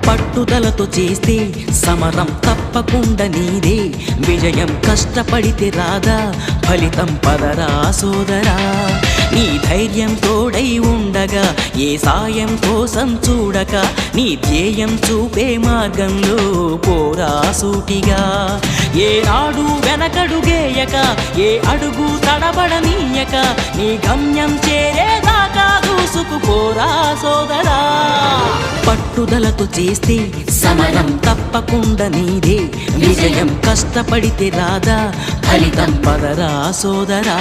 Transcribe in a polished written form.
పట్టుదలతో చేస్తే సమరం తప్పకుండా నీదే, విజయం కష్టపడితే రాదా ఫలితం పదరా సోదరా. నీ ధైర్యం తోడై ఉండగా ఏ సాయం కోసం చూడక, నీ ధ్యేయం చూపే మార్గంలో పోరా సూటిగా. ఏ నాడు వెనకడుగేయక, ఏ అడుగు తడబడనీయక, నీ గమ్యం చేరేదాకా దూసుకుపోరా సోదరా. పట్టుదలతో చేస్తే సమరం తప్పకుండా నీదే, విజయం కష్టపడితే రాదా ఫలితం పదరా సోదరా.